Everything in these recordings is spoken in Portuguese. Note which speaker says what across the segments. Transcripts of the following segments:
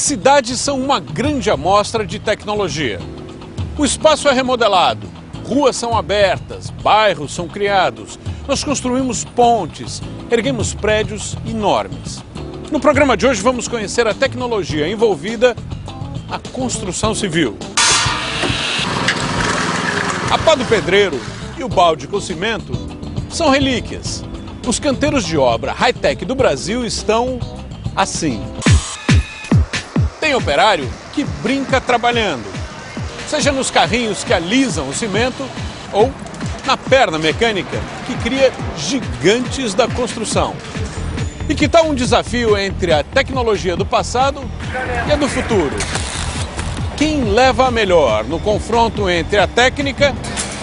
Speaker 1: Cidades são uma grande amostra de tecnologia. O espaço é remodelado, ruas são abertas, bairros são criados, nós construímos pontes, erguemos prédios enormes. No programa de hoje vamos conhecer a tecnologia envolvida na construção civil. A pá do pedreiro e o balde com cimento são relíquias. Os canteiros de obra high-tech do Brasil estão assim. Tem operário que brinca trabalhando, seja nos carrinhos que alisam o cimento ou na perna mecânica que cria gigantes da construção. E que tal um desafio entre a tecnologia do passado e a do futuro? Quem leva a melhor no confronto entre a técnica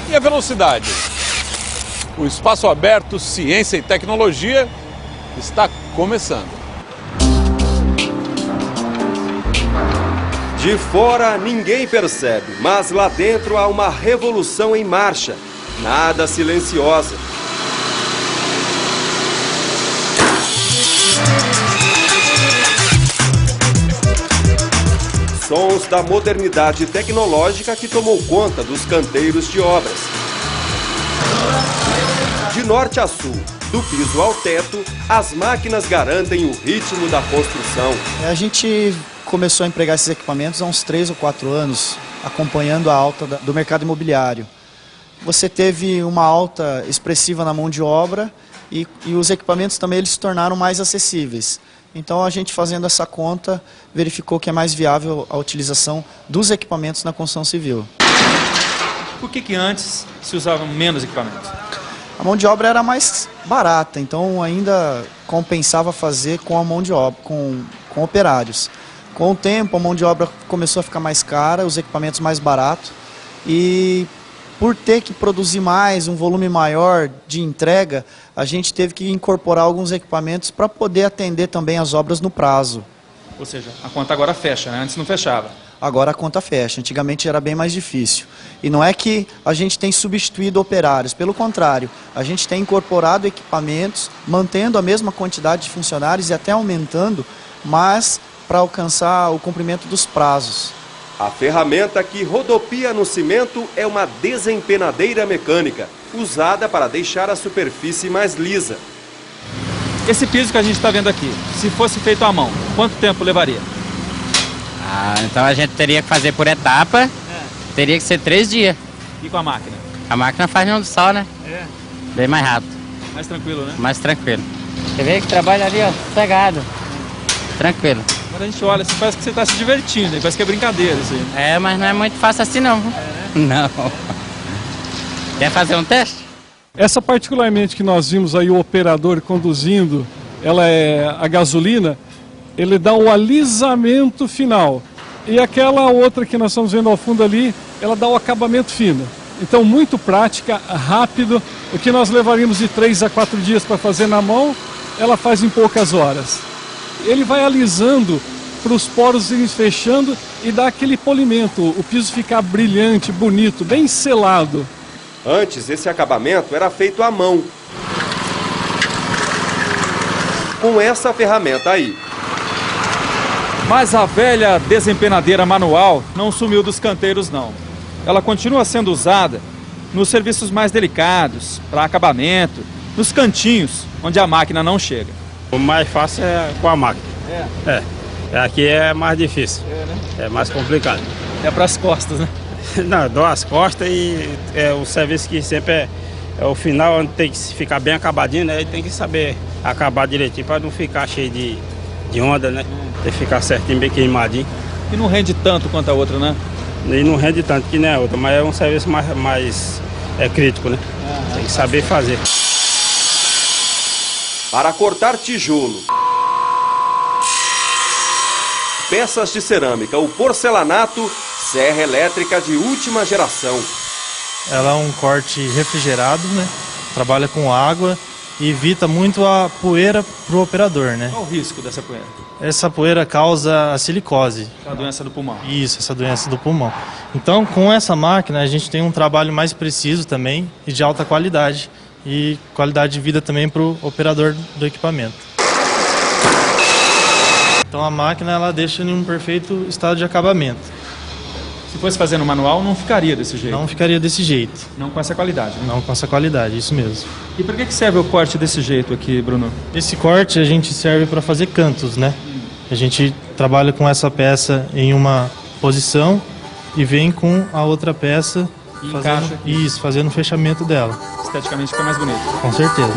Speaker 1: e a velocidade? O Espaço Aberto Ciência e Tecnologia está começando.
Speaker 2: De fora ninguém percebe, mas lá dentro há uma revolução em marcha, nada silenciosa. Sons da modernidade tecnológica que tomou conta dos canteiros de obras. De norte a sul, do piso ao teto, as máquinas garantem o ritmo da construção.
Speaker 3: A gente começou a empregar esses equipamentos há uns 3 ou 4 anos, acompanhando a alta do mercado imobiliário. Você teve uma alta expressiva na mão de obra e os equipamentos também eles se tornaram mais acessíveis. Então a gente fazendo essa conta verificou que é mais viável a utilização dos equipamentos na construção civil.
Speaker 4: Por que antes se usavam menos equipamentos?
Speaker 3: A mão de obra era mais barata, então ainda compensava fazer com a mão de obra, com operários. Com o tempo a mão de obra começou a ficar mais cara, os equipamentos mais baratos e por ter que produzir mais, um volume maior de entrega, a gente teve que incorporar alguns equipamentos para poder atender também as obras no prazo.
Speaker 4: Ou seja, a conta agora fecha, né? Antes não fechava.
Speaker 3: Agora a conta fecha, antigamente era bem mais difícil. E não é que a gente tem substituído operários, pelo contrário, a gente tem incorporado equipamentos, mantendo a mesma quantidade de funcionários e até aumentando, mas para alcançar o cumprimento dos prazos.
Speaker 2: A ferramenta que rodopia no cimento é uma desempenadeira mecânica, usada para deixar a superfície mais lisa.
Speaker 4: Esse piso que a gente está vendo aqui, se fosse feito à mão, quanto tempo levaria?
Speaker 5: Então a gente teria que fazer por etapa, teria que ser 3 dias.
Speaker 4: E com a máquina?
Speaker 5: A máquina faz um só, né? Bem mais rápido.
Speaker 4: Mais tranquilo, né?
Speaker 5: Mais tranquilo. Você vê que trabalha ali, ó, sossegado. Tranquilo.
Speaker 4: Quando a gente olha, assim, parece que você está se divertindo, hein? Parece que é brincadeira isso aí.
Speaker 5: Mas não é muito fácil assim não. Não. Quer fazer um teste?
Speaker 6: Essa particularmente que nós vimos aí o operador conduzindo, ela é a gasolina, ele dá o alisamento final. E aquela outra que nós estamos vendo ao fundo ali, ela dá o acabamento fino. Então muito prática, rápido, o que nós levaríamos de 3 a 4 dias para fazer na mão, ela faz em poucas horas. Ele vai alisando para os poros irem fechando e dá aquele polimento, o piso ficar brilhante, bonito, bem selado.
Speaker 2: Antes, esse acabamento era feito à mão. Com essa ferramenta aí.
Speaker 4: Mas a velha desempenadeira manual não sumiu dos canteiros, não. Ela continua sendo usada nos serviços mais delicados, para acabamento, nos cantinhos, onde a máquina não chega.
Speaker 7: O mais fácil é com a máquina. Aqui é mais difícil.
Speaker 4: Né?
Speaker 7: É mais complicado.
Speaker 4: É para as costas, né?
Speaker 7: Não, dou as costas e é o serviço que sempre é o final, onde tem que ficar bem acabadinho, né? E tem que saber acabar direitinho para não ficar cheio de onda, né? Tem que ficar certinho, bem queimadinho.
Speaker 4: E não rende tanto quanto a outra, né?
Speaker 7: E não rende tanto que nem a outra, mas é um serviço mais crítico, né? Tem que saber fazer.
Speaker 2: Para cortar tijolo, peças de cerâmica, o porcelanato, serra elétrica de última geração.
Speaker 8: Ela é um corte refrigerado, né? Trabalha com água e evita muito a poeira para o operador, né?
Speaker 4: Qual o risco dessa poeira?
Speaker 8: Essa poeira causa a silicose.
Speaker 4: A doença do pulmão.
Speaker 8: Isso, essa doença do pulmão. Então, com essa máquina, a gente tem um trabalho mais preciso também e de alta qualidade. E qualidade de vida também para o operador do equipamento. Então a máquina ela deixa em um perfeito estado de acabamento.
Speaker 4: Se fosse fazer no manual, não ficaria desse jeito.
Speaker 8: Não ficaria desse jeito.
Speaker 4: Não com essa qualidade. Né?
Speaker 8: Não com essa qualidade, isso mesmo.
Speaker 4: E para que serve o corte desse jeito aqui, Bruno?
Speaker 8: Esse corte a gente serve para fazer cantos, né? A gente trabalha com essa peça em uma posição e vem com a outra peça fazendo o fechamento dela.
Speaker 4: Esteticamente fica mais bonito.
Speaker 8: Com certeza.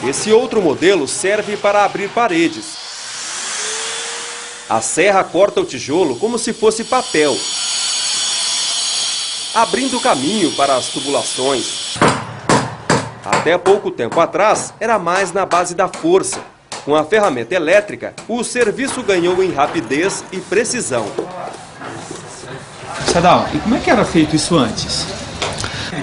Speaker 2: Esse outro modelo serve para abrir paredes. A serra corta o tijolo como se fosse papel, abrindo caminho para as tubulações. Até pouco tempo atrás, era mais na base da força. Com a ferramenta elétrica, o serviço ganhou em rapidez e precisão.
Speaker 4: Sadal, e como é que era feito isso antes?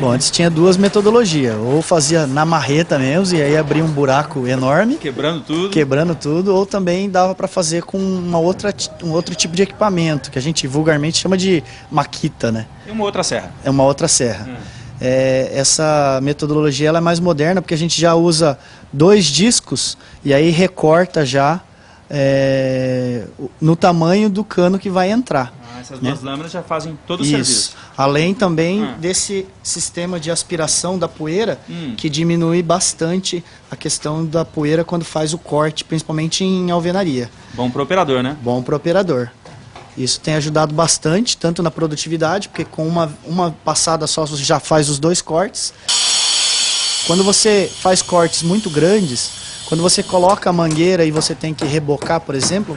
Speaker 3: Bom, antes tinha duas metodologias, ou fazia na marreta mesmo, e aí abria um buraco enorme. Quebrando tudo, ou também dava para fazer com um outro tipo de equipamento, que a gente vulgarmente chama de maquita, né?
Speaker 4: E uma outra serra.
Speaker 3: É uma outra serra. Essa metodologia ela é mais moderna, porque a gente já usa 2 discos, e aí recorta já no tamanho do cano que vai entrar.
Speaker 4: Essas duas lâminas já fazem todo o serviço.
Speaker 3: Além também desse sistema de aspiração da poeira, que diminui bastante a questão da poeira quando faz o corte, principalmente em alvenaria.
Speaker 4: Bom para o operador, né?
Speaker 3: Bom para o operador. Isso tem ajudado bastante, tanto na produtividade, porque com uma passada só você já faz os 2 cortes. Quando você faz cortes muito grandes, quando você coloca a mangueira e você tem que rebocar, por exemplo,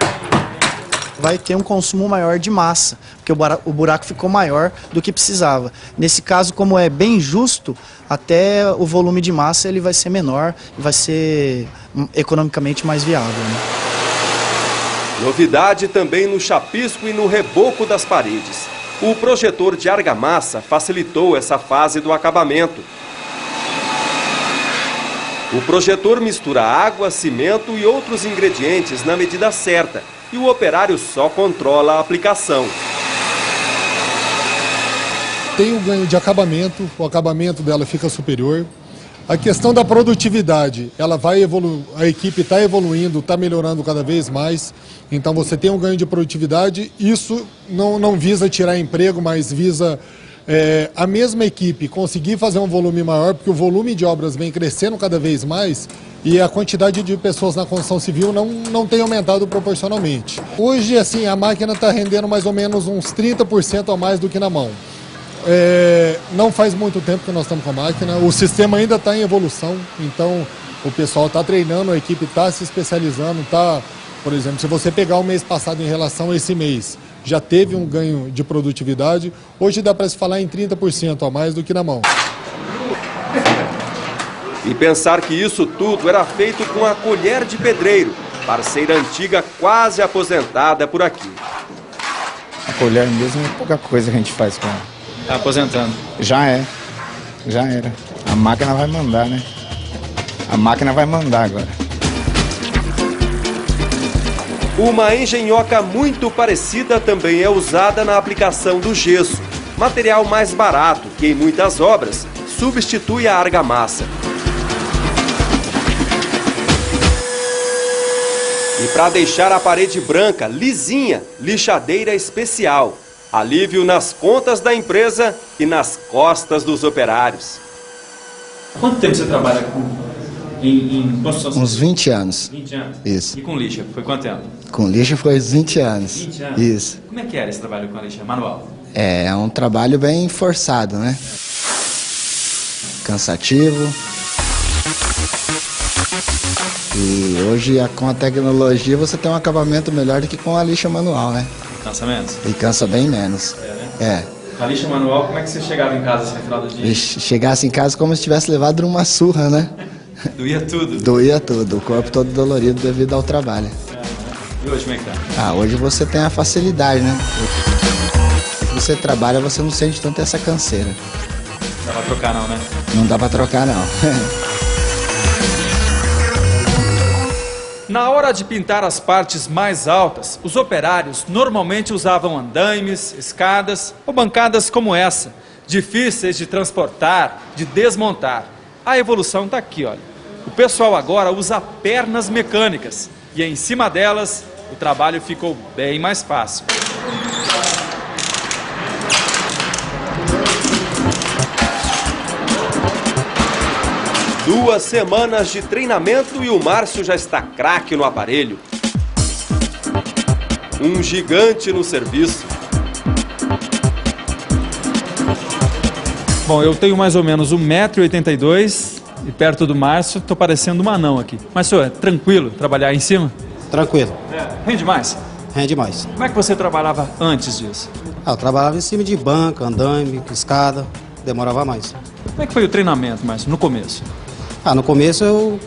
Speaker 3: vai ter um consumo maior de massa, porque o buraco ficou maior do que precisava. Nesse caso, como é bem justo, até o volume de massa ele vai ser menor e vai ser economicamente mais viável, né?
Speaker 2: Novidade também no chapisco e no reboco das paredes. O projetor de argamassa facilitou essa fase do acabamento. O projetor mistura água, cimento e outros ingredientes na medida certa, e o operário só controla a aplicação.
Speaker 6: Tem o ganho de acabamento, o acabamento dela fica superior. A questão da produtividade, ela vai evoluir, a equipe está evoluindo, está melhorando cada vez mais. Então você tem um ganho de produtividade, isso não visa tirar emprego, mas visa a mesma equipe conseguir fazer um volume maior, porque o volume de obras vem crescendo cada vez mais e a quantidade de pessoas na construção civil não tem aumentado proporcionalmente. Hoje, assim, a máquina está rendendo mais ou menos uns 30% a mais do que na mão. Não faz muito tempo que nós estamos com a máquina, o sistema ainda está em evolução, então o pessoal está treinando, a equipe está se especializando, por exemplo, se você pegar o mês passado em relação a esse mês, já teve um ganho de produtividade, hoje dá para se falar em 30% a mais do que na mão.
Speaker 2: E pensar que isso tudo era feito com a colher de pedreiro, parceira antiga quase aposentada por aqui.
Speaker 9: A colher mesmo é pouca coisa que a gente faz com ela.
Speaker 4: Tá aposentando?
Speaker 9: Já era. A máquina vai mandar, né? A máquina vai mandar agora.
Speaker 2: Uma engenhoca muito parecida também é usada na aplicação do gesso, material mais barato que em muitas obras substitui a argamassa. E para deixar a parede branca lisinha, lixadeira especial. Alívio nas contas da empresa e nas costas dos operários.
Speaker 4: Quanto tempo você trabalha em construção?
Speaker 9: Uns 20 anos.
Speaker 4: 20 anos?
Speaker 9: Isso.
Speaker 4: E com lixa? Foi quanto tempo?
Speaker 9: Com lixa foi 20 anos.
Speaker 4: 20 anos?
Speaker 9: Isso.
Speaker 4: Como é que era esse trabalho com a lixa manual?
Speaker 9: É um trabalho bem forçado, né? Cansativo. E hoje, com a tecnologia, você tem um acabamento melhor do que com a lixa manual, né?
Speaker 4: Cansa menos?
Speaker 9: E cansa bem menos.
Speaker 4: Né? Com a lixa manual, como é que você chegava em casa assim, no final do dia?
Speaker 9: Chegasse em casa como se tivesse levado uma surra, né?
Speaker 4: Doía tudo?
Speaker 9: Doía tudo, o corpo todo dolorido devido ao trabalho.
Speaker 4: E hoje como é que tá?
Speaker 9: Hoje você tem a facilidade, né? Se você trabalha, você não sente tanto essa canseira.
Speaker 4: Não dá pra trocar não, né?
Speaker 9: Não dá pra trocar não.
Speaker 4: Na hora de pintar as partes mais altas, os operários normalmente usavam andaimes, escadas ou bancadas como essa, difíceis de transportar, de desmontar. A evolução está aqui, olha. O pessoal agora usa pernas mecânicas e em cima delas o trabalho ficou bem mais fácil.
Speaker 2: Duas semanas de treinamento e o Márcio já está craque no aparelho. Um gigante no serviço.
Speaker 4: Bom, eu tenho mais ou menos 1,82 m e perto do Márcio estou parecendo um anão aqui. Mas, senhor, é tranquilo trabalhar aí em cima?
Speaker 10: Tranquilo.
Speaker 4: Rende mais?
Speaker 10: Rende mais.
Speaker 4: Como é que você trabalhava antes disso?
Speaker 10: Eu trabalhava em cima de banca, andaime, escada, demorava mais.
Speaker 4: Como é que foi o treinamento, Márcio, no começo?
Speaker 10: No começo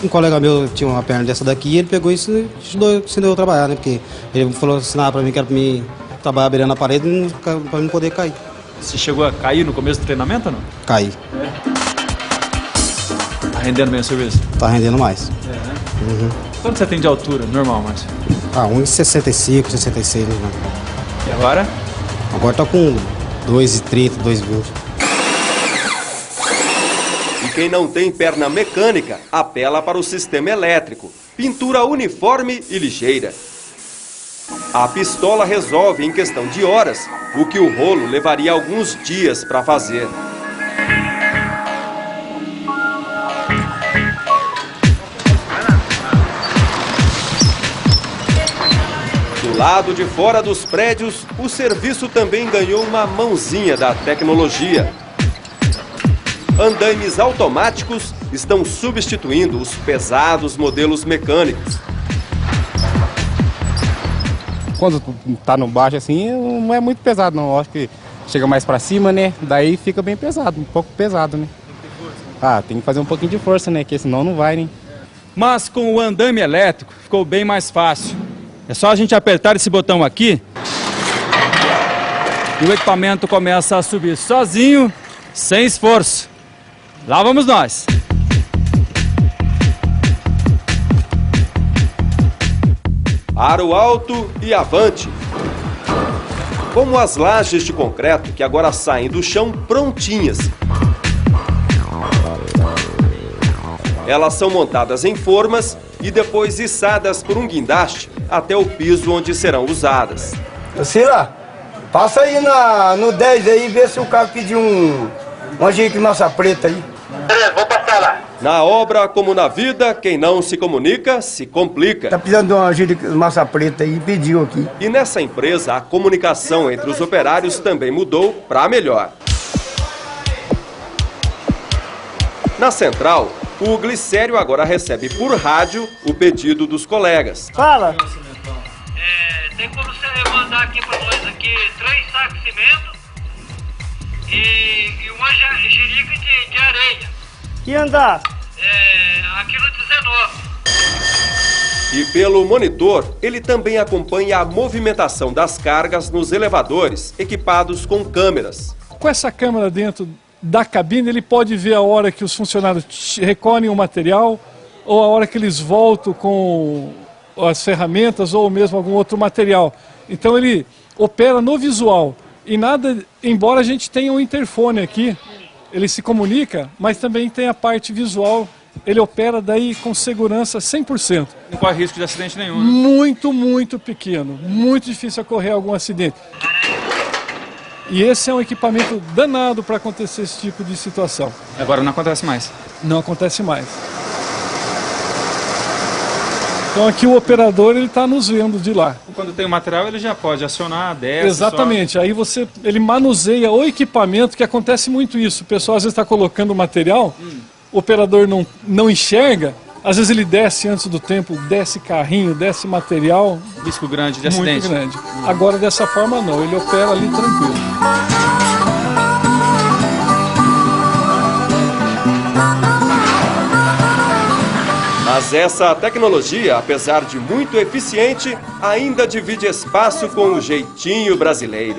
Speaker 10: um colega meu tinha uma perna dessa daqui e ele pegou e ensinou eu a trabalhar, né? Porque ele falou, ensinava pra mim que era pra mim trabalhar beirando a parede pra mim poder cair.
Speaker 4: Você chegou a cair no começo do treinamento ou não?
Speaker 10: Caí.
Speaker 4: Tá rendendo bem o serviço?
Speaker 10: Tá rendendo mais.
Speaker 4: Né? Uhum. Quanto você tem de altura, normal, Márcio?
Speaker 10: 1,65, 66, né?
Speaker 4: E agora?
Speaker 10: Agora tá com 2,30, 2,20.
Speaker 2: E quem não tem perna mecânica, apela para o sistema elétrico. Pintura uniforme e ligeira. A pistola resolve em questão de horas o que o rolo levaria alguns dias para fazer. Do lado de fora dos prédios, o serviço também ganhou uma mãozinha da tecnologia. Andaimes automáticos estão substituindo os pesados modelos mecânicos.
Speaker 11: Quando tá no baixo assim, não é muito pesado não, acho que chega mais pra cima, né, daí fica bem pesado, um pouco pesado, né. Tem que fazer um pouquinho de força, né, que senão não vai, né.
Speaker 4: Mas com o andaime elétrico ficou bem mais fácil. É só a gente apertar esse botão aqui e o equipamento começa a subir sozinho, sem esforço. Lá vamos nós!
Speaker 2: Aro alto e avante. Como as lajes de concreto que agora saem do chão prontinhas. Elas são montadas em formas e depois içadas por um guindaste até o piso onde serão usadas.
Speaker 12: Cira, passa aí no 10 aí e vê se o cara pediu um agique massa preta aí. Vou passar lá.
Speaker 2: Na obra, como na vida, quem não se comunica, se complica.
Speaker 12: Tá precisando de um agique massa preta aí e pediu aqui.
Speaker 2: E nessa empresa, a comunicação entre os operários também mudou para melhor. Na central, o Glicério agora recebe por rádio o pedido dos colegas.
Speaker 12: Fala!
Speaker 13: Tem como você mandar aqui para nós aqui 3 sacos de cimento e uma jerica de areia.
Speaker 12: Que andar?
Speaker 13: Aqui no 19.
Speaker 2: E pelo monitor, ele também acompanha a movimentação das cargas nos elevadores, equipados com câmeras.
Speaker 6: Com essa câmera dentro da cabine, ele pode ver a hora que os funcionários recolhem o material ou a hora que eles voltam com as ferramentas ou mesmo algum outro material. Então ele opera no visual e nada, embora a gente tenha um interfone aqui, ele se comunica, mas também tem a parte visual, ele opera daí com segurança 100%.
Speaker 4: Não corre risco de acidente nenhum, né?
Speaker 6: Muito, muito pequeno, muito difícil ocorrer algum acidente. E esse é um equipamento danado para acontecer esse tipo de situação.
Speaker 4: Agora não acontece mais.
Speaker 6: Não acontece mais. Então aqui o operador ele está nos vendo de lá.
Speaker 4: Quando tem o material ele já pode acionar, desce.
Speaker 6: Exatamente. Aí ele manuseia o equipamento, que acontece muito isso. O pessoal às vezes está colocando o material, o operador não enxerga. Às vezes ele desce antes do tempo, desce carrinho, desce material.
Speaker 4: Risco grande de acidente.
Speaker 6: Muito grande. Agora dessa forma não, ele opera ali tranquilo.
Speaker 2: Mas essa tecnologia, apesar de muito eficiente, ainda divide espaço com o jeitinho brasileiro.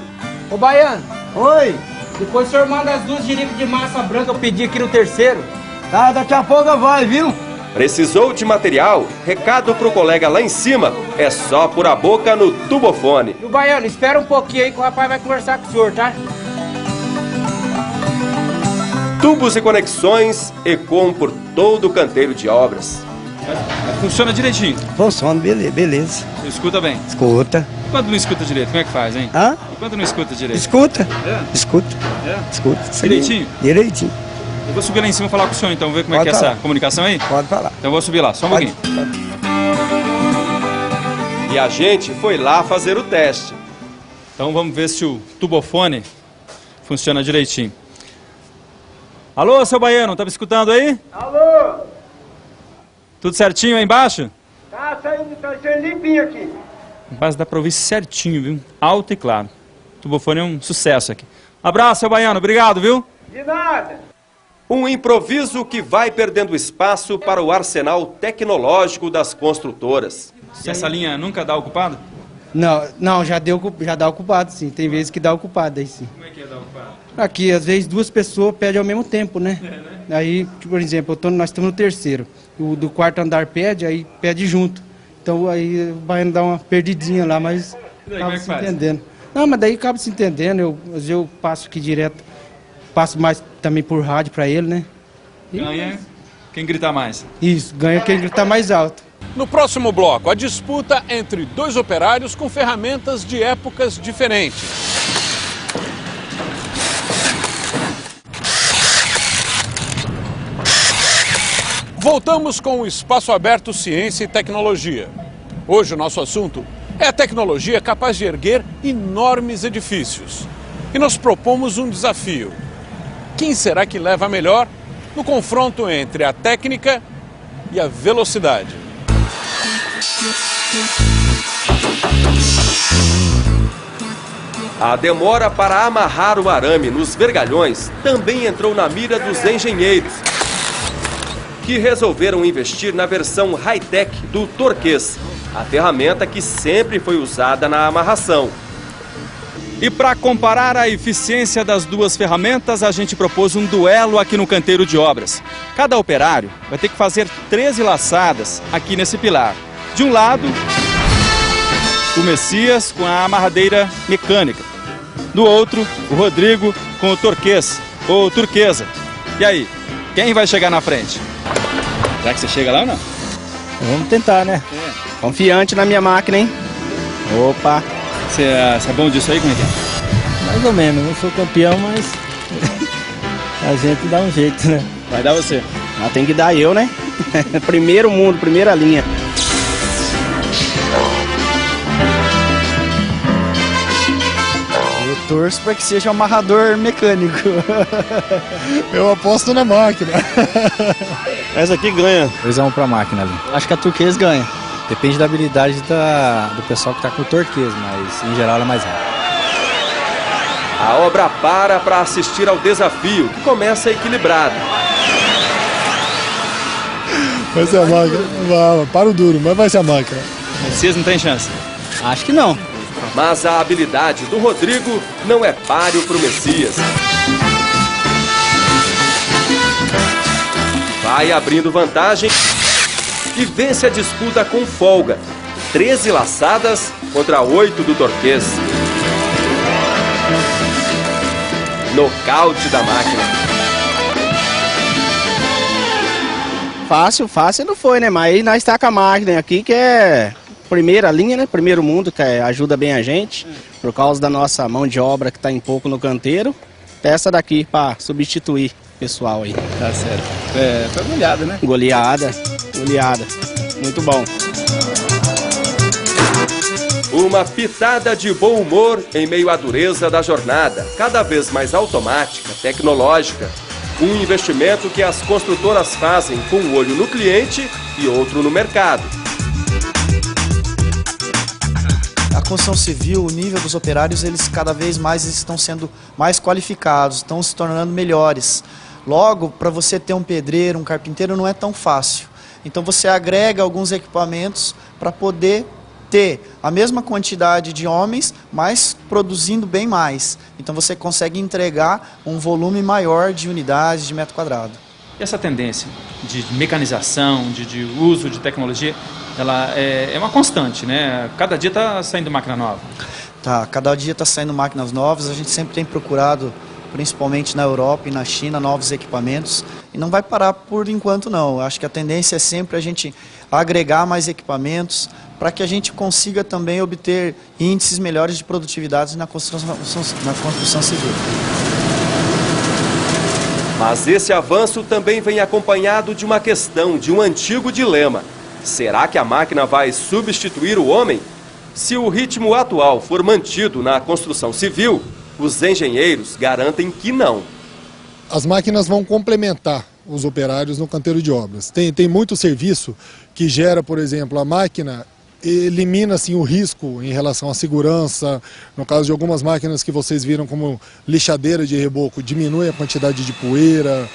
Speaker 14: Ô Baiano.
Speaker 12: Oi.
Speaker 14: Depois o senhor manda as 2 jiricas de massa branca eu pedi aqui no terceiro.
Speaker 12: Tá, daqui a pouco vai, viu?
Speaker 2: Precisou de material? Recado pro colega lá em cima, é só pôr a boca no tubofone.
Speaker 14: E o Baiano, espera um pouquinho aí que o rapaz vai conversar com o senhor, tá?
Speaker 2: Tubos e conexões ecoam por todo o canteiro de obras.
Speaker 4: Funciona direitinho?
Speaker 12: Funciona, beleza.
Speaker 4: Você escuta bem?
Speaker 12: Escuta.
Speaker 4: Quando não escuta direito, como é que faz, hein?
Speaker 12: Hã?
Speaker 4: Quando não escuta direito?
Speaker 12: Escuta.
Speaker 4: É?
Speaker 12: Escuta.
Speaker 4: É?
Speaker 12: Escuta.
Speaker 4: Direitinho?
Speaker 12: Direitinho.
Speaker 4: Eu vou subir lá em cima e falar com o senhor, então, ver como é que é essa comunicação aí?
Speaker 12: Pode falar.
Speaker 4: Então eu vou subir lá, só um pouquinho.
Speaker 2: E a gente foi lá fazer o teste.
Speaker 4: Então vamos ver se o tubofone funciona direitinho. Alô, seu Baiano, tá me escutando aí?
Speaker 12: Alô?
Speaker 4: Tudo certinho aí embaixo?
Speaker 12: Tá saindo limpinho aqui.
Speaker 4: Mas dá pra ouvir certinho, viu? Alto e claro. O tubofone é um sucesso aqui. Abraço, seu Baiano, obrigado, viu?
Speaker 12: De nada.
Speaker 2: Um improviso que vai perdendo espaço para o arsenal tecnológico das construtoras.
Speaker 4: E essa linha nunca dá ocupado?
Speaker 10: Não, já dá ocupado, sim. Tem vezes que dá ocupado aí, sim.
Speaker 4: Como é que é dar ocupado?
Speaker 10: Aqui, às vezes, duas pessoas pedem ao mesmo tempo, né? Aí, por exemplo, nós estamos no terceiro. O do quarto andar pede, aí pede junto. Então, aí vai dar uma perdidinha lá, mas acaba se entendendo. Não, mas daí acaba se entendendo. Às vezes eu passo aqui direto, passo mais também por rádio para ele, né?
Speaker 4: Ganha quem grita mais.
Speaker 10: Isso, ganha quem grita mais alto.
Speaker 1: No próximo bloco, a disputa entre dois operários com ferramentas de épocas diferentes. Voltamos com o Espaço Aberto Ciência e Tecnologia. Hoje o nosso assunto é a tecnologia capaz de erguer enormes edifícios. E nós propomos um desafio. Quem será que leva melhor no confronto entre a técnica e a velocidade?
Speaker 2: A demora para amarrar o arame nos vergalhões também entrou na mira dos engenheiros, que resolveram investir na versão high-tech do torquês, a ferramenta que sempre foi usada na amarração.
Speaker 4: E para comparar a eficiência das duas ferramentas, a gente propôs um duelo aqui no canteiro de obras. Cada operário vai ter que fazer 13 laçadas aqui nesse pilar. De um lado, o Messias com a amarradeira mecânica. Do outro, o Rodrigo com o torquês, ou turquesa. E aí, quem vai chegar na frente? Será que você chega lá ou não?
Speaker 15: Vamos tentar, né? Confiante na minha máquina, hein? Opa!
Speaker 4: Você é bom disso aí? Como é que é?
Speaker 15: Mais ou menos, não sou campeão, mas a gente dá um jeito, né?
Speaker 4: Vai dar você.
Speaker 15: Mas tem que dar eu, né? Primeiro mundo, primeira linha.
Speaker 3: Eu torço para que seja um amarrador mecânico.
Speaker 16: Eu aposto na máquina.
Speaker 15: Essa aqui ganha.
Speaker 9: 2-1 para a máquina ali.
Speaker 3: Acho que a turquesa ganha.
Speaker 9: Depende da habilidade do pessoal que está com o torquês, mas em geral ela é mais rápida.
Speaker 2: A obra para assistir ao desafio, que começa equilibrado.
Speaker 16: Vai ser a máquina. Para o duro, mas vai ser a máquina.
Speaker 4: Messias não tem chance.
Speaker 3: Acho que não.
Speaker 2: Mas a habilidade do Rodrigo não é páreo para o Messias. Vai abrindo vantagem e vence a disputa com folga. 13 laçadas contra 8 do torquês. Nocaute da máquina.
Speaker 15: Fácil não foi, né? Mas aí nós está com a máquina aqui, que é primeira linha, né? Primeiro mundo, que ajuda bem a gente. Por causa da nossa mão de obra que está em pouco no canteiro. Essa daqui para substituir o pessoal aí.
Speaker 4: Tá certo. Foi goleada, né?
Speaker 15: Goleada. Muito bom.
Speaker 2: Uma pitada de bom humor em meio à dureza da jornada, cada vez mais automática, tecnológica. Um investimento que as construtoras fazem com um olho no cliente e outro no mercado.
Speaker 3: A construção civil, o nível dos operários, eles cada vez mais estão sendo mais qualificados, estão se tornando melhores. Logo, para você ter um pedreiro, um carpinteiro, não é tão fácil. Então você agrega alguns equipamentos para poder ter a mesma quantidade de homens, mas produzindo bem mais. Então você consegue entregar um volume maior de unidades de metro quadrado.
Speaker 4: E essa tendência de mecanização, de uso de tecnologia, ela é uma constante, né? Cada dia está saindo máquina nova.
Speaker 3: Tá, cada dia está saindo máquinas novas, a gente sempre tem procurado, principalmente na Europa e na China, novos equipamentos, e não vai parar por enquanto não. Acho que a tendência é sempre a gente agregar mais equipamentos para que a gente consiga também obter índices melhores de produtividade na construção civil.
Speaker 2: Mas esse avanço também vem acompanhado de uma questão, de um antigo dilema. Será que a máquina vai substituir o homem? Se o ritmo atual for mantido na construção civil, os engenheiros garantem que não.
Speaker 16: As máquinas vão complementar os operários no canteiro de obras. Tem muito serviço que gera, por exemplo, a máquina elimina assim, o risco em relação à segurança. No caso de algumas máquinas que vocês viram como lixadeira de reboco, diminui a quantidade de poeira.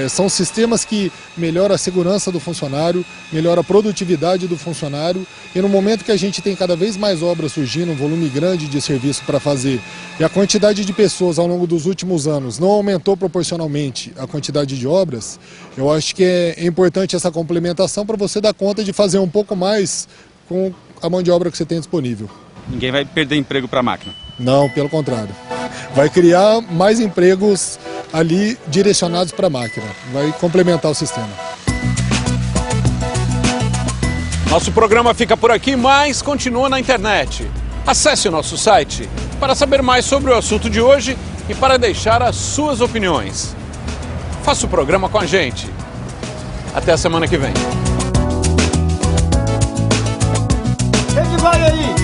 Speaker 16: São sistemas que melhoram a segurança do funcionário, melhoram a produtividade do funcionário, e no momento que a gente tem cada vez mais obras surgindo, um volume grande de serviço para fazer, e a quantidade de pessoas ao longo dos últimos anos não aumentou proporcionalmente a quantidade de obras, eu acho que é importante essa complementação para você dar conta de fazer um pouco mais com a mão de obra que você tem disponível.
Speaker 4: Ninguém vai perder emprego para a máquina?
Speaker 16: Não, pelo contrário. Vai criar mais empregos ali direcionados para a máquina. Vai complementar o sistema.
Speaker 1: Nosso programa fica por aqui, mas continua na internet. Acesse o nosso site para saber mais sobre o assunto de hoje e para deixar as suas opiniões. Faça o programa com a gente. Até a semana que vem.
Speaker 12: Quem que vai aí?